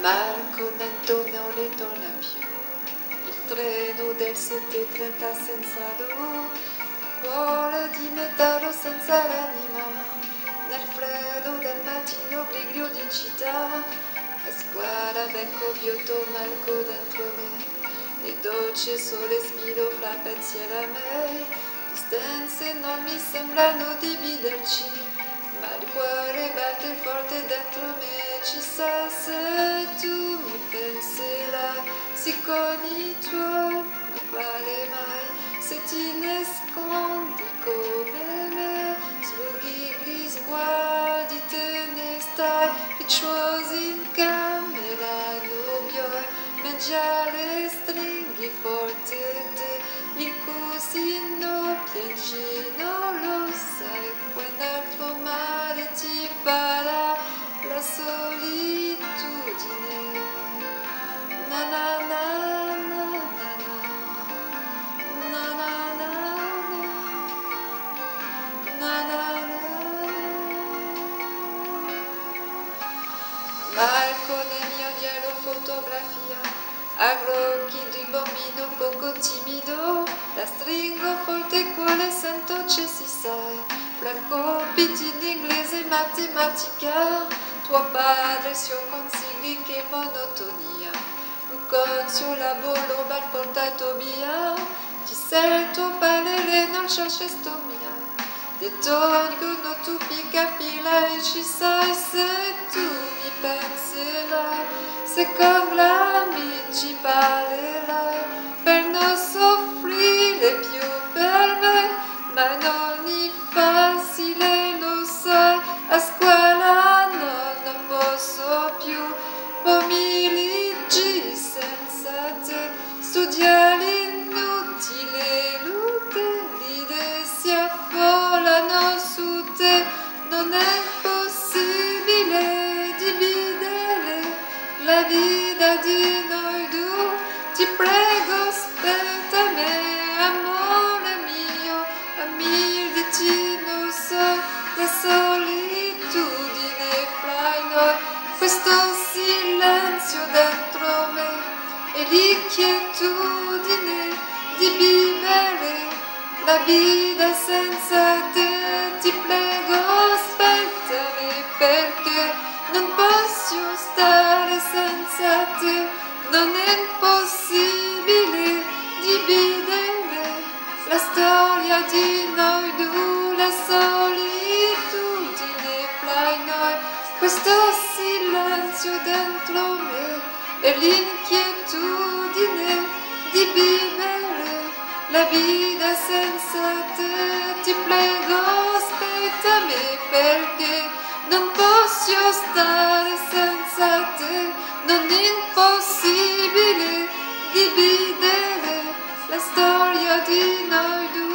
Marco Nento non ritorna più, il treno del 7:30 senza lui, cuore di metallo senza l'anima, nel freddo del mattino grigio di città, a squadra becco biotto Marco dentro me, il dolce sole spiro fra pensieri a me, distanze non mi sembrano dividerci, ma il cuore batte forte dentro me, chissà se tu mi penserai, se con i tuoi non vale mai, se ti nascondi come me, sfughi gli sguardi, te ne stai, picciuosi in camera nubioi, mangiare stringhi forte te, il cusino piangi, non lo sai, quando altro male ti farà la solitudine. Na na na na na na na na na na na. Marco nel mio diario fotografia, agli occhi di bambino poco timido, la stringo forte quale sento ci si sai, fra compiti di inglese e matematica, tuo padre si consigli che monotonia, un concio la bolo mal portato via, ti sento parere non lascia sto mia, ti tolgono tu capila e ci sai se tu mi penserai, se con l'amici parlerai, per non soffrire più per me, ma non è facile, lo sai, a scuola non posso più, pomeriggi senza te, studiare inutile, l'utile si affollano su te, non è possibile dividere la vita di noi due, ti prego aspetta me, amore mio, amici non so, la solitudine fra noi, questo silenzio dentro me e l'inquietudine di vivere la vita senza te, ti prego aspettami perché non posso stare senza te, non è possibile dividere la storia di noi due, la solitudine fra noi, questo silenzio dentro me e l'inquietudine di vivere la vita senza te, ti prego aspettami perché non posso stare senza te, non è impossibile dividere la storia di noi due.